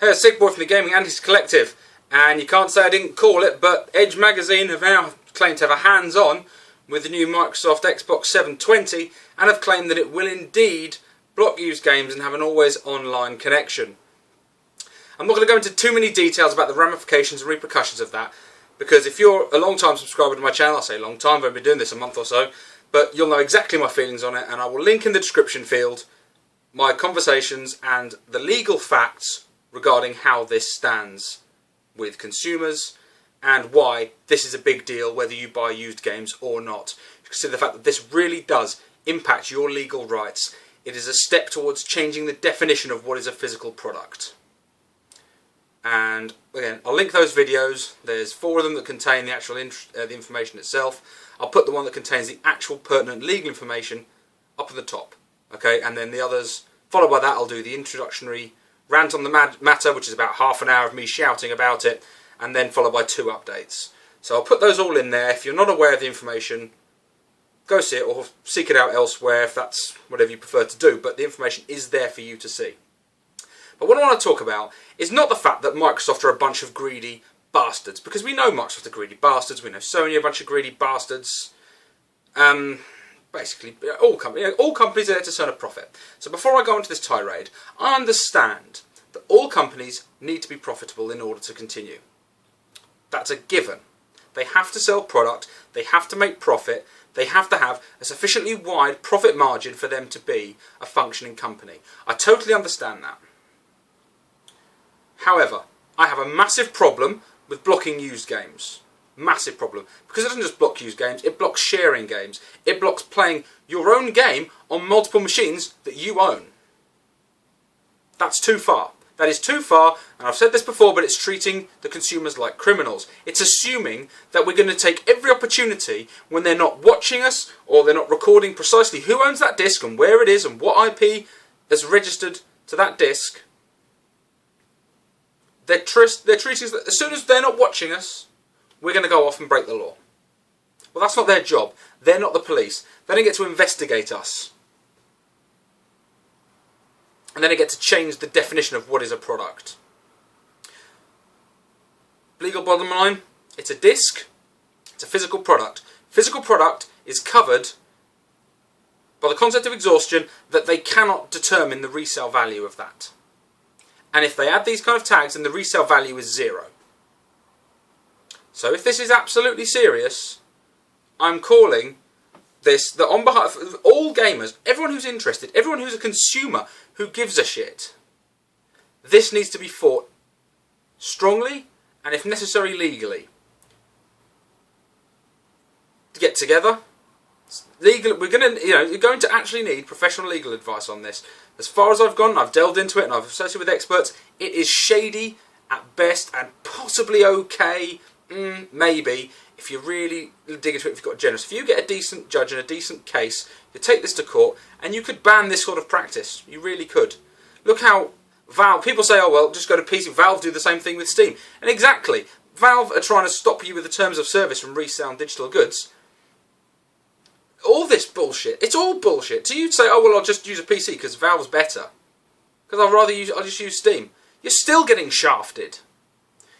Hey, Sick Boy from the Gaming Anarchist Collective, and you can't say I didn't call it, but Edge Magazine have now claimed to have a hands-on with the new Microsoft Xbox 720 and have claimed that it will indeed block used games and have an always online connection. I'm not going to go into too many details about the ramifications and repercussions of that, because if you're a long-time subscriber to my channel, I say long time, I've been doing this a month or so, but you'll know exactly my feelings on it, and I will link in the description field my conversations and the legal facts regarding how this stands with consumers and why this is a big deal whether you buy used games or not. Consider the fact that this really does impact your legal rights. It is a step towards changing the definition of what is a physical product. And again, I'll link those videos. There's 4 of them that contain the actual the information itself. I'll put the one that contains the actual pertinent legal information up at the top. Okay, and then the others, followed by that, I'll do the introductory rant on the matter, which is about half an hour of me shouting about it, and then followed by 2 updates. So I'll put those all in there. If you're not aware of the information, go see it or seek it out elsewhere if that's whatever you prefer to do, but the information is there for you to see. But what I want to talk about is not the fact that Microsoft are a bunch of greedy bastards, because we know Microsoft are greedy bastards, we know Sony are a bunch of greedy bastards. Basically, all companies are there to earn a profit. So before I go into this tirade, I understand that all companies need to be profitable in order to continue. That's a given. They have to sell product, they have to make profit, they have to have a sufficiently wide profit margin for them to be a functioning company. I totally understand that. However, I have a massive problem with blocking used games. Massive problem. Because it doesn't just block used games, it blocks sharing games. It blocks playing your own game on multiple machines that you own. That's too far. That is too far, and I've said this before, but it's treating the consumers like criminals. It's assuming that we're going to take every opportunity when they're not watching us or they're not recording precisely who owns that disc and where it is and what IP is registered to that disc. They're treating us, as soon as they're not watching us, we're going to go off and break the law. Well, that's not their job. They're not the police. They don't get to investigate us. And then they get to change the definition of what is a product. Legal bottom line, it's a disc, it's a physical product. Physical product is covered by the concept of exhaustion that they cannot determine the resale value of that. And if they add these kind of tags, then the resale value is 0. So if this is absolutely serious, I'm calling this that on behalf of all gamers, everyone who's interested, everyone who's a consumer who gives a shit, this needs to be fought strongly and if necessary legally. To get together, you're going to actually need professional legal advice on this. As far as I've gone, I've delved into it and I've associated with experts, it is shady at best and possibly okay. Maybe, if you really dig into it, if you've got generous. If you get a decent judge and a decent case, you take this to court and you could ban this sort of practice. You really could. Look how Valve, people say, oh well, just go to PC. Valve do the same thing with Steam. And exactly, Valve are trying to stop you with the terms of service from reselling digital goods. All this bullshit, it's all bullshit. So you'd say, oh well, I'll just use a PC because Valve's better. Because I'll just use Steam. You're still getting shafted.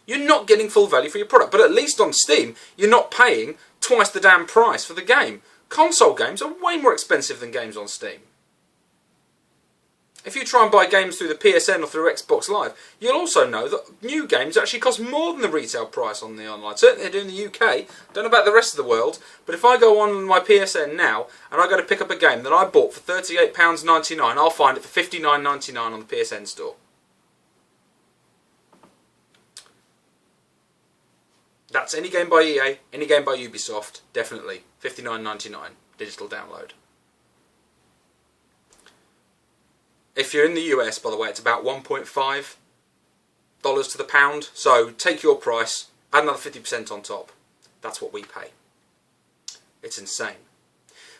You're not getting full value for your product. But at least on Steam, you're not paying twice the damn price for the game. Console games are way more expensive than games on Steam. If you try and buy games through the PSN or through Xbox Live, you'll also know that new games actually cost more than the retail price on the online. Certainly they do in the UK. Don't know about the rest of the world. But if I go on my PSN now and I go to pick up a game that I bought for £38.99, I'll find it for £59.99 on the PSN store. That's any game by EA, any game by Ubisoft, definitely. $59.99 digital download. If you're in the US, by the way, it's about $1.5 to the pound. So take your price, add another 50% on top. That's what we pay. It's insane.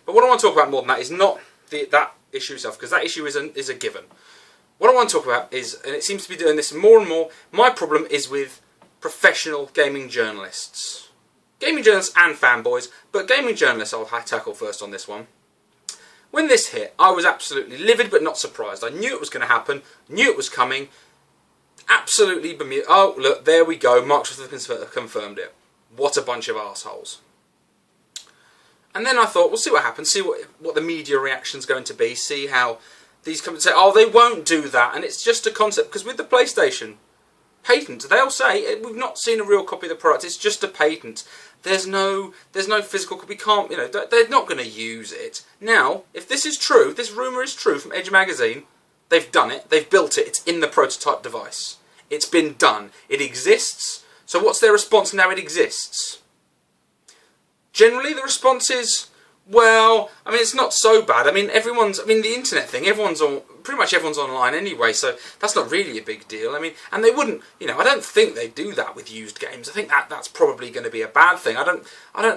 But what I want to talk about more than that is not that issue itself, because that issue is a given. What I want to talk about is, and it seems to be doing this more and more, my problem is with professional gaming journalists. Gaming journalists and fanboys, but gaming journalists I'll tackle first on this one. When this hit, I was absolutely livid but not surprised. I knew it was going to happen, knew it was coming. Absolutely bemused. Oh, look, there we go. Microsoft have confirmed it. What a bunch of assholes. And then I thought, we'll see what happens, see what the media reaction's going to be, see how these companies say, oh, they won't do that, and it's just a concept. Because with the PlayStation patent, they'll say, we've not seen a real copy of the product, it's just a patent. There's no physical copy, we can't, they're not going to use it. Now, if this is true, if this rumour is true from Edge Magazine, they've done it, they've built it, it's in the prototype device. It's been done, it exists. So what's their response now it exists? Generally, the response is, well, I mean, it's not so bad. I mean, the internet thing, pretty much everyone's online anyway, so that's not really a big deal. I mean, and they wouldn't, I don't think they do that with used games. I think that's probably going to be a bad thing. I don't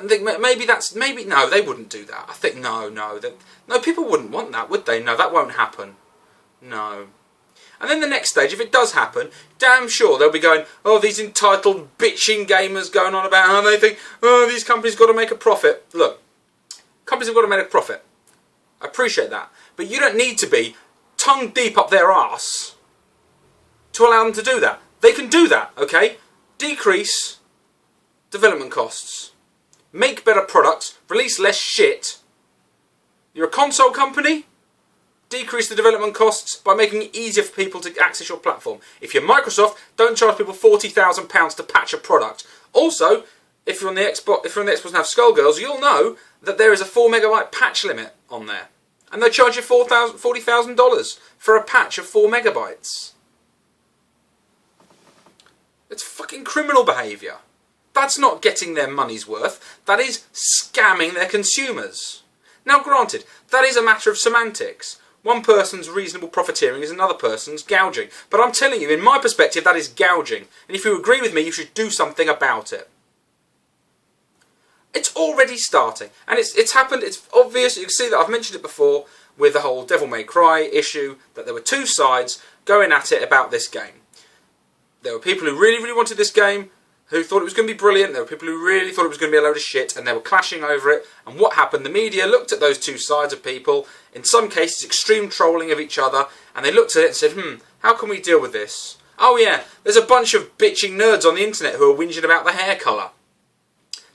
think, no, they wouldn't do that. I think, no, people wouldn't want that, would they? No, that won't happen. No. And then the next stage, if it does happen, damn sure they'll be going, oh, these entitled bitching gamers going on about how they think, oh, these companies got to make a profit. Look, companies have got to make a profit. I appreciate that. But you don't need to be tongue deep up their arse to allow them to do that. They can do that, okay? Decrease development costs. Make better products. Release less shit. You're a console company? Decrease the development costs by making it easier for people to access your platform. If you're Microsoft, don't charge people £40,000 to patch a product. Also, if you're on the Xbox and have Skullgirls, you'll know that there is a 4 megabyte patch limit on there, and they charge you $40,000 for a patch of 4 megabytes. It's fucking criminal behaviour. That's not getting their money's worth. That is scamming their consumers. Now, granted, that is a matter of semantics. One person's reasonable profiteering is another person's gouging. But I'm telling you, in my perspective, that is gouging. And if you agree with me, you should do something about it. It's already starting. And it's happened, it's obvious, you can see that I've mentioned it before with the whole Devil May Cry issue, that there were two sides going at it about this game. There were people who really, really wanted this game, who thought it was going to be brilliant. There were people who really thought it was going to be a load of shit, and they were clashing over it. And what happened? The media looked at those two sides of people, in some cases extreme trolling of each other, and they looked at it and said, how can we deal with this? Oh yeah, there's a bunch of bitching nerds on the internet who are whinging about the hair colour.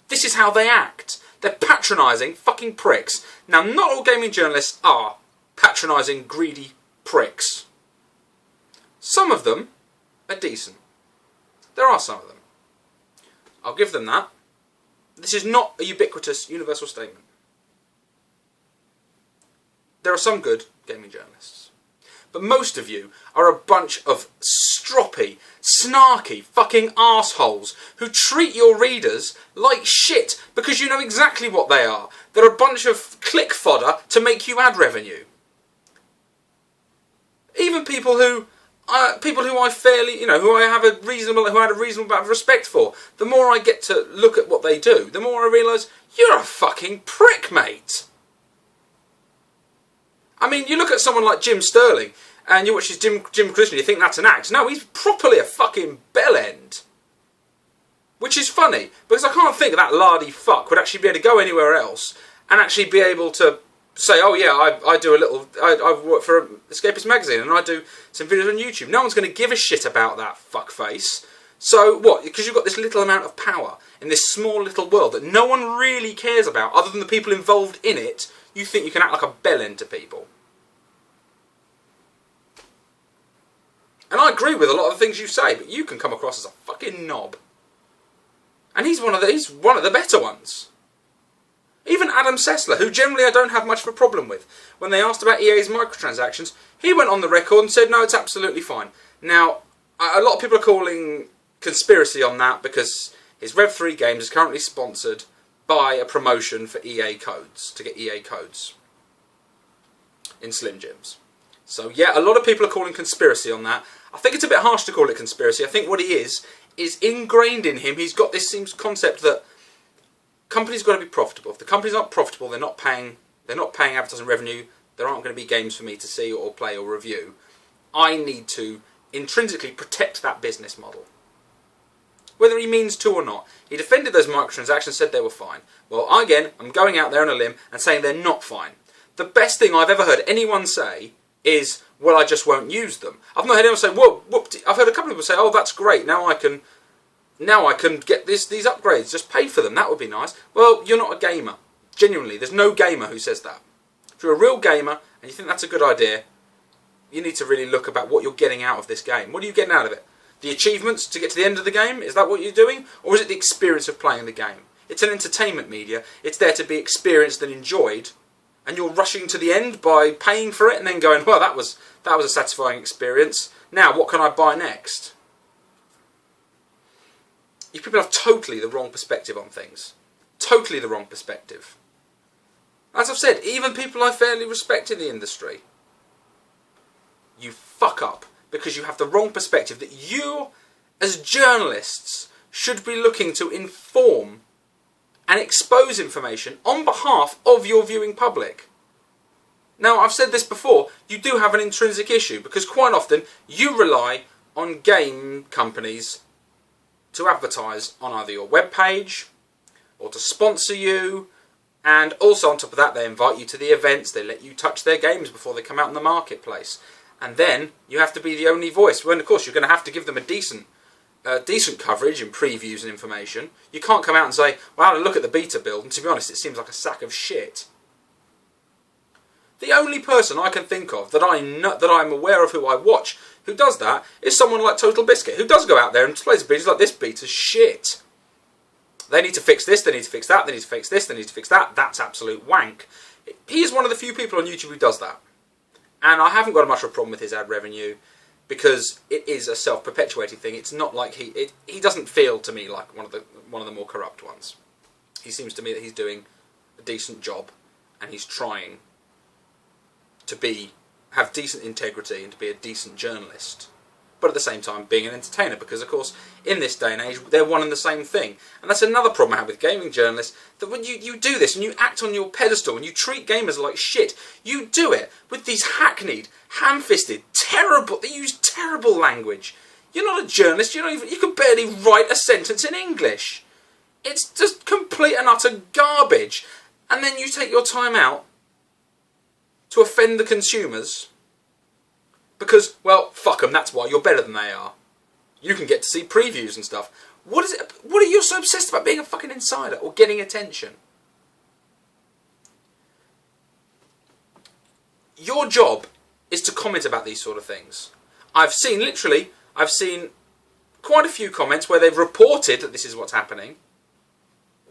This is how they act. They're patronising fucking pricks. Now, not all gaming journalists are patronising, greedy pricks. Some of them are decent. There are some of them. I'll give them that. This is not a ubiquitous, universal statement. There are some good gaming journalists. But most of you are a bunch of stroppy, snarky fucking arseholes who treat your readers like shit because you know exactly what they are. They're a bunch of click fodder to make you ad revenue. Even people who I fairly, who I have a reasonable amount of respect for. The more I get to look at what they do, the more I realise you're a fucking prick, mate. I mean, you look at someone like Jim Sterling, and you watch his Jim Christian, you think that's an act. No, he's properly a fucking bellend. Which is funny, because I can't think that lardy fuck would actually be able to go anywhere else and actually be able to say, oh yeah, I work for Escapist Magazine and I do some videos on YouTube. No one's going to give a shit about that fuckface. So what? Because you've got this little amount of power in this small little world that no one really cares about other than the people involved in it, you think you can act like a bellend to people. And I agree with a lot of the things you say, but you can come across as a fucking knob. And he's one of the better ones. Even Adam Sessler, who generally I don't have much of a problem with, when they asked about EA's microtransactions, he went on the record and said, no, it's absolutely fine. Now, a lot of people are calling conspiracy on that because his Rev3 games is currently sponsored by a promotion for EA codes, to get EA codes in Slim Jims. So yeah, a lot of people are calling conspiracy on that. I think it's a bit harsh to call it conspiracy. I think what he is ingrained in him. He's got this concept that companies got to be profitable. If the companies aren't profitable, they're not paying advertising revenue. There aren't going to be games for me to see or play or review. I need to intrinsically protect that business model. Whether he means to or not. He defended those microtransactions, said they were fine. Well, again, I'm going out there on a limb and saying they're not fine. The best thing I've ever heard anyone say is, well, I just won't use them. I've not heard anyone say, whoa, whoop. I've heard a couple of people say, oh, that's great, now I can get these upgrades, just pay for them, that would be nice. Well, you're not a gamer. Genuinely, there's no gamer who says that. If you're a real gamer and you think that's a good idea, you need to really look about what you're getting out of this game. What are you getting out of it? The achievements to get to the end of the game? Is that what you're doing? Or is it the experience of playing the game? It's an entertainment media. It's there to be experienced and enjoyed. And you're rushing to the end by paying for it and then going, well, that was a satisfying experience. Now, what can I buy next? You people have totally the wrong perspective on things. Totally the wrong perspective. As I've said, even people I fairly respect in the industry, you fuck up because you have the wrong perspective that you, as journalists, should be looking to inform and expose information on behalf of your viewing public. Now, I've said this before, you do have an intrinsic issue because quite often you rely on game companies to advertise on either your webpage or to sponsor you, and also on top of that they invite you to the events, they let you touch their games before they come out in the marketplace. And then you have to be the only voice. When, of course, you're going to have to give them a decent coverage and previews and information. You can't come out and say, well, look at the beta build, and to be honest, it seems like a sack of shit. The only person I can think of that I'm aware of who I watch who does that is someone like Total Biscuit, who does go out there and plays betas like, this beta's shit. They need to fix this, they need to fix that, they need to fix this, they need to fix that. That's absolute wank. He is one of the few people on YouTube who does that. And I haven't got much of a problem with his ad revenue because it is a self-perpetuating thing. It's not like he doesn't feel to me like one of the more corrupt ones. He seems to me that he's doing a decent job and he's trying to have decent integrity and to be a decent journalist, but at the same time being an entertainer, because of course in this day and age they're one and the same thing. And that's another problem I have with gaming journalists, that when you do this and you act on your pedestal and you treat gamers like shit, you do it with these hackneyed, ham-fisted, terrible, they use terrible language. You're not a journalist, you can barely write a sentence in English. It's just complete and utter garbage. And then you take your time out to offend the consumers because, well, fuck them, that's why, you're better than they are. You can get to see previews and stuff. What are you so obsessed about being a fucking insider or getting attention? Your job is to comment about these sort of things. I've seen quite a few comments where they've reported that this is what's happening.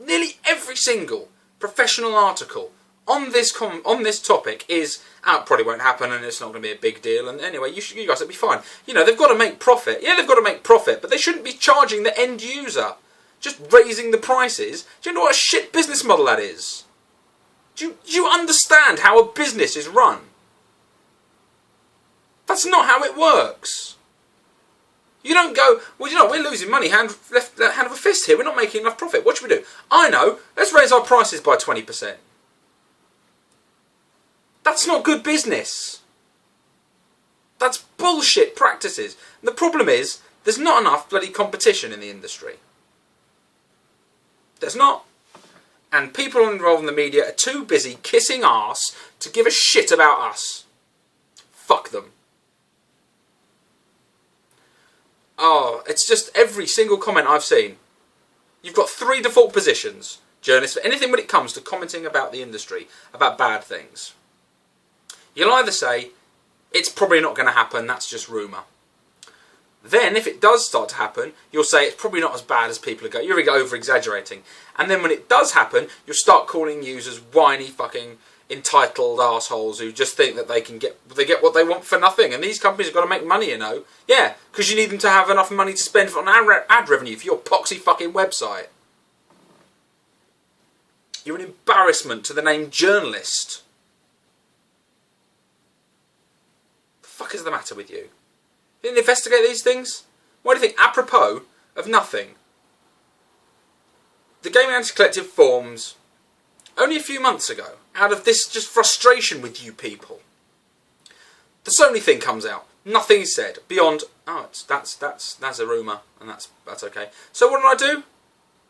Nearly every single professional article on this topic is, it probably won't happen and it's not going to be a big deal, and anyway, you guys will be fine. You know, they've got to make profit. Yeah, they've got to make profit, but they shouldn't be charging the end user. Just raising the prices. Do you know what a shit business model that is? Do you understand how a business is run? That's not how it works. You don't go, well, you know, we're losing money, hand of a fist here, we're not making enough profit. What should we do? I know, let's raise our prices by 20%. That's not good business. That's bullshit practices. And the problem is, there's not enough bloody competition in the industry. There's not. And people involved in the media are too busy kissing arse to give a shit about us. Fuck them. Oh, it's just every single comment I've seen. You've got 3 default positions, journalists, for anything when it comes to commenting about the industry, about bad things. You'll either say, it's probably not going to happen, that's just rumour. Then, if it does start to happen, you'll say it's probably not as bad as people are going. You're over-exaggerating. And then when it does happen, you'll start calling users whiny fucking entitled assholes who just think that they get what they want for nothing. And these companies have got to make money, you know. Yeah, because you need them to have enough money to spend on ad revenue for your poxy fucking website. You're an embarrassment to the name journalist. What the fuck is the matter with you? You didn't investigate these things? Why do you think, apropos of nothing, the Gaming Anarchist Collective formed only a few months ago out of this just frustration with you people? The Sony thing comes out. Nothing is said beyond, oh, that's a rumour, and that's okay. So what did I do?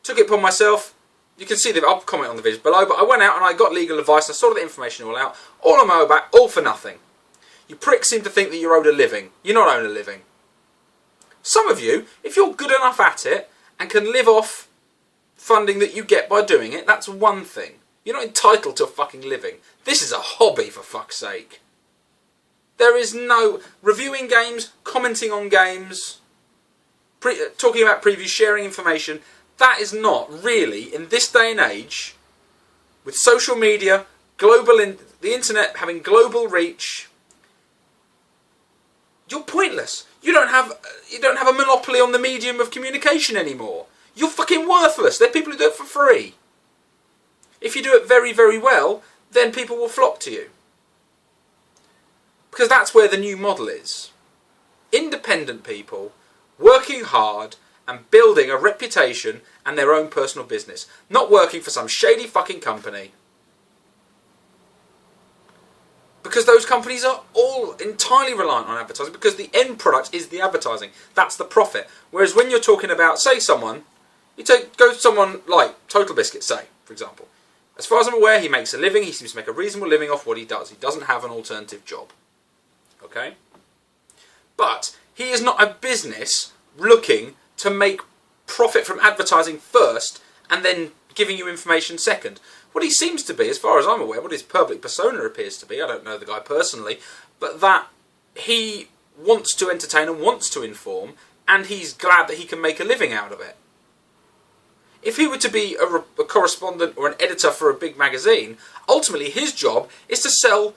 Took it upon myself. You can see I'll comment on the videos below, but I went out and I got legal advice and I sorted the information all out. All on my own back, all for nothing. You pricks seem to think that you're owed a living. You're not owed a living. Some of you, if you're good enough at it and can live off funding that you get by doing it, that's one thing. You're not entitled to a fucking living. This is a hobby, for fuck's sake. There is no reviewing games, commenting on games, talking about previews, sharing information. That is not really, in this day and age, with social media, the internet having global reach, you're pointless. You don't have a monopoly on the medium of communication anymore. You're fucking worthless. There are people who do it for free. If you do it very, very well, then people will flock to you. Because that's where the new model is. Independent people working hard and building a reputation and their own personal business. Not working for some shady fucking company. Because those companies are all entirely reliant on advertising, because the end product is the advertising. That's the profit. Whereas when you're talking about, say, go to someone like Total Biscuit, say, for example. As far as I'm aware, he makes a living. He seems to make a reasonable living off what he does. He doesn't have an alternative job. Okay? But he is not a business looking to make profit from advertising first and then giving you information second. What he seems to be, as far as I'm aware, what his public persona appears to be, I don't know the guy personally, but that he wants to entertain and wants to inform, and he's glad that he can make a living out of it. If he were to be a correspondent or an editor for a big magazine, ultimately his job is to sell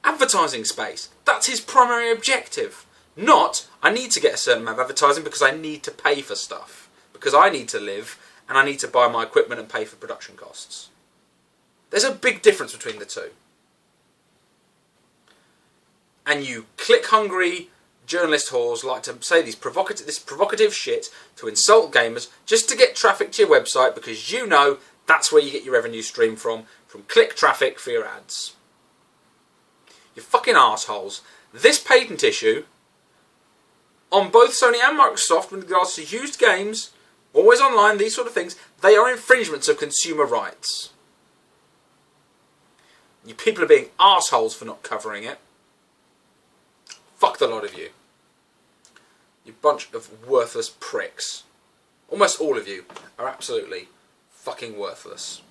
advertising space. That's his primary objective. Not, I need to get a certain amount of advertising because I need to pay for stuff. Because I need to live and I need to buy my equipment and pay for production costs. There's a big difference between the two. And you click-hungry journalist whores like to say this provocative shit to insult gamers just to get traffic to your website because you know that's where you get your revenue stream from click traffic for your ads. You fucking arseholes. This patent issue on both Sony and Microsoft with regards to used games, always online, these sort of things, they are infringements of consumer rights. You people are being arseholes for not covering it. Fuck the lot of you. You bunch of worthless pricks. Almost all of you are absolutely fucking worthless.